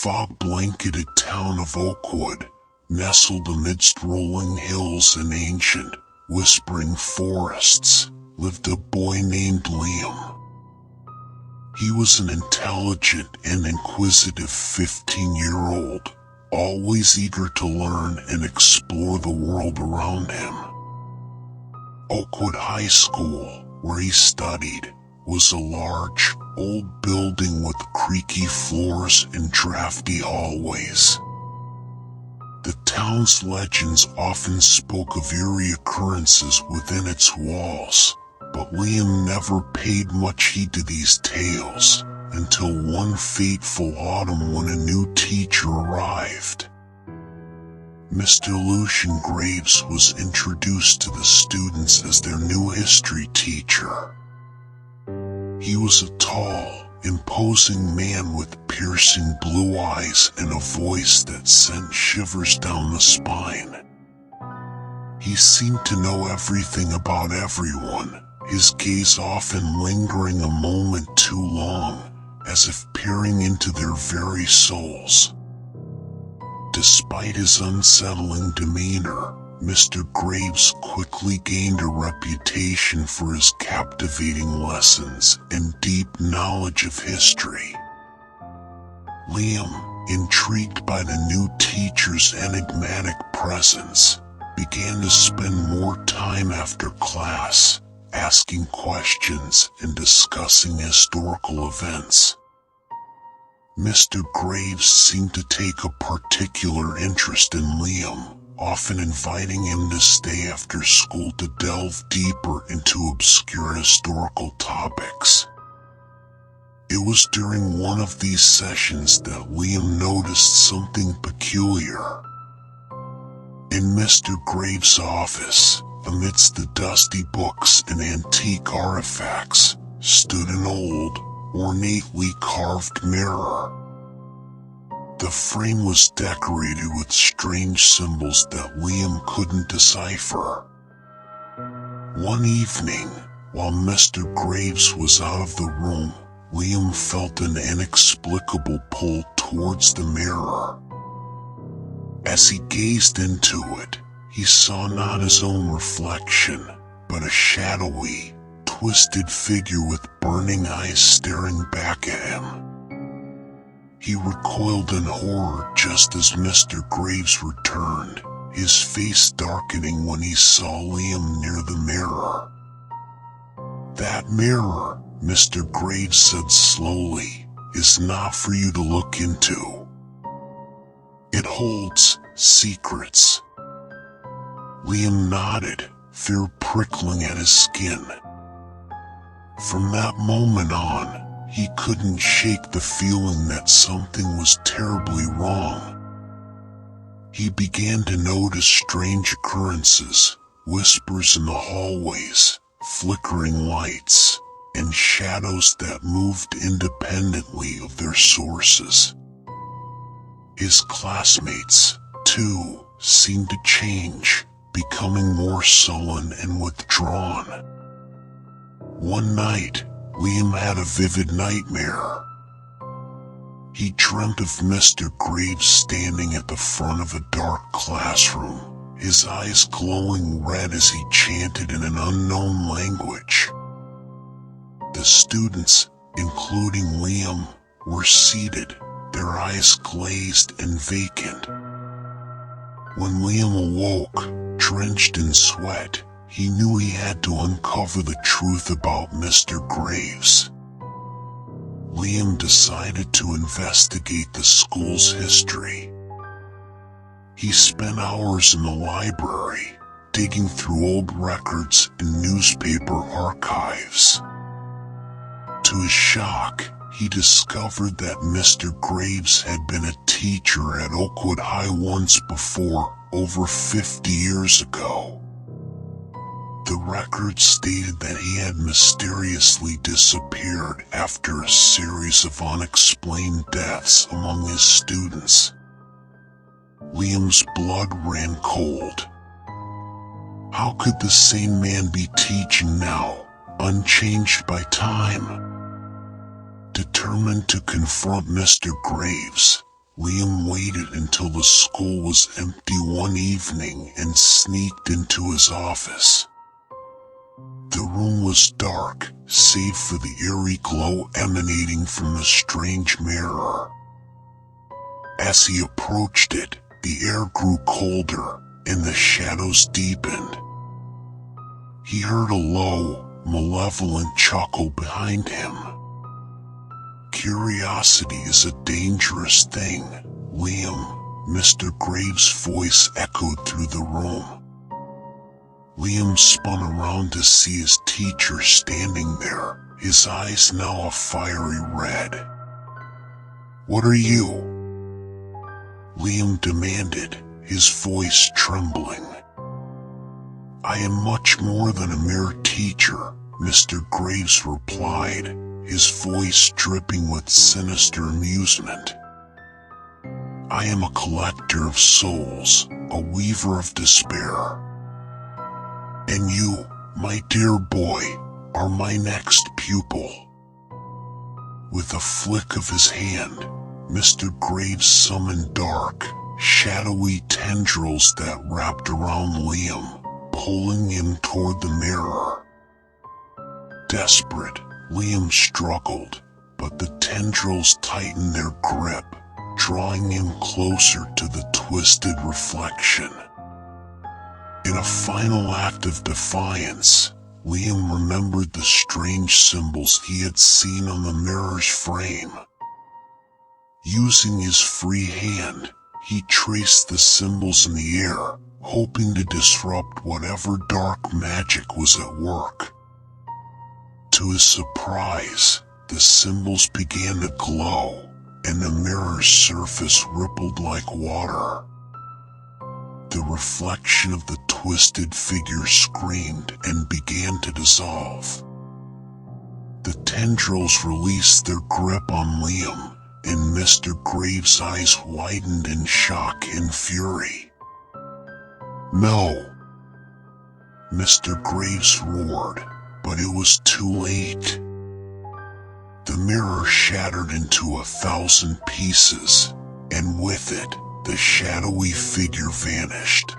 fog-blanketed town of Oakwood, nestled amidst rolling hills and ancient, whispering forests, lived a boy named Liam. He was an intelligent and inquisitive 15-year-old, always eager to learn and explore the world around him. Oakwood High School, where he studied, was a large, old building with creaky floors and drafty hallways. The town's legends often spoke of eerie occurrences within its walls, but Liam never paid much heed to these tales until one fateful autumn when a new teacher arrived. Mr. Lucian Graves was introduced to the students as their new history teacher. He was a tall, imposing man with piercing blue eyes and a voice that sent shivers down the spine. He seemed to know everything about everyone, his gaze often lingering a moment too long, as if peering into their very souls. Despite his unsettling demeanor, Mr. Graves quickly gained a reputation for his captivating lessons and deep knowledge of history. Liam, intrigued by the new teacher's enigmatic presence, began to spend more time after class, asking questions and discussing historical events. Mr. Graves seemed to take a particular interest in Liam, often inviting him to stay after school to delve deeper into obscure historical topics. It was during one of these sessions that Liam noticed something peculiar. In Mr. Graves' office, amidst the dusty books and antique artifacts, stood an old, ornately carved mirror. The frame was decorated with strange symbols that Liam couldn't decipher. One evening, while Mr. Graves was out of the room, Liam felt an inexplicable pull towards the mirror. As he gazed into it, he saw not his own reflection, but a shadowy, twisted figure with burning eyes staring back at him. He recoiled in horror just as Mr. Graves returned, his face darkening when he saw Liam near the mirror. "That mirror," Mr. Graves said slowly, "is not for you to look into. It holds secrets." Liam nodded, fear prickling at his skin. From that moment on, he couldn't shake the feeling that something was terribly wrong. He began to notice strange occurrences, whispers in the hallways, flickering lights, and shadows that moved independently of their sources. His classmates, too, seemed to change, becoming more sullen and withdrawn. One night, Liam had a vivid nightmare. He dreamt of Mr. Graves standing at the front of a dark classroom, his eyes glowing red as he chanted in an unknown language. The students, including Liam, were seated, their eyes glazed and vacant. When Liam awoke, drenched in sweat, he knew he had to uncover the truth about Mr. Graves. Liam decided to investigate the school's history. He spent hours in the library, digging through old records and newspaper archives. To his shock, he discovered that Mr. Graves had been a teacher at Oakwood High once before, over 50 years ago. The record stated that he had mysteriously disappeared after a series of unexplained deaths among his students. Liam's blood ran cold. How could the same man be teaching now, unchanged by time? Determined to confront Mr. Graves, Liam waited until the school was empty one evening and sneaked into his office. The room was dark, save for the eerie glow emanating from the strange mirror. As he approached it, the air grew colder and the shadows deepened. He heard a low, malevolent chuckle behind him. "Curiosity is a dangerous thing, Liam," Mr. Graves' voice echoed through the room. Liam spun around to see his teacher standing there, his eyes now a fiery red. "What are you?" Liam demanded, his voice trembling. "I am much more than a mere teacher," Mr. Graves replied, his voice dripping with sinister amusement. "I am a collector of souls, a weaver of despair. And you, my dear boy, are my next pupil." With a flick of his hand, Mr. Graves summoned dark, shadowy tendrils that wrapped around Liam, pulling him toward the mirror. Desperate, Liam struggled, but the tendrils tightened their grip, drawing him closer to the twisted reflection. In a final act of defiance, Liam remembered the strange symbols he had seen on the mirror's frame. Using his free hand, he traced the symbols in the air, hoping to disrupt whatever dark magic was at work. To his surprise, the symbols began to glow, and the mirror's surface rippled like water. The reflection of the twisted figure screamed and began to dissolve. The tendrils released their grip on Liam, and Mr. Graves' eyes widened in shock and fury. "No!" Mr. Graves roared, but it was too late. The mirror shattered into 1,000 pieces, and with it, the shadowy figure vanished.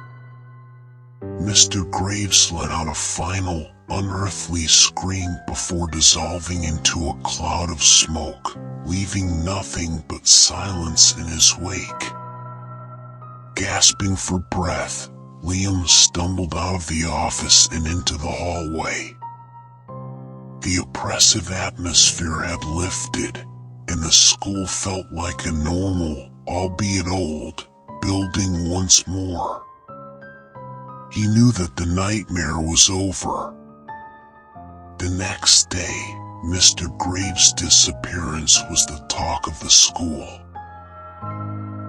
Mr. Graves let out a final, unearthly scream before dissolving into a cloud of smoke, leaving nothing but silence in his wake. Gasping for breath, Liam stumbled out of the office and into the hallway. The oppressive atmosphere had lifted, and the school felt like a normal, albeit old, building once more. He knew that the nightmare was over. The next day, Mr. Graves' disappearance was the talk of the school.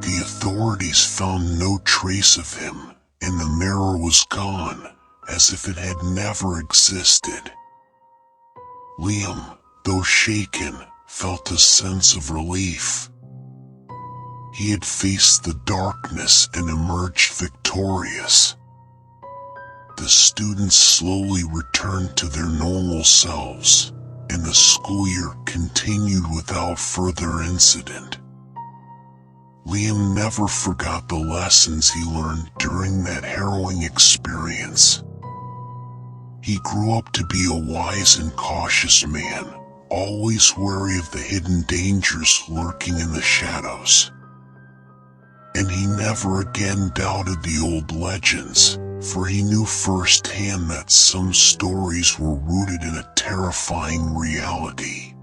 The authorities found no trace of him, and the mirror was gone, as if it had never existed. Liam, though shaken, felt a sense of relief. He had faced the darkness and emerged victorious. The students slowly returned to their normal selves, and the school year continued without further incident. Liam never forgot the lessons he learned during that harrowing experience. He grew up to be a wise and cautious man, always wary of the hidden dangers lurking in the shadows. And he never again doubted the old legends, for he knew firsthand that some stories were rooted in a terrifying reality.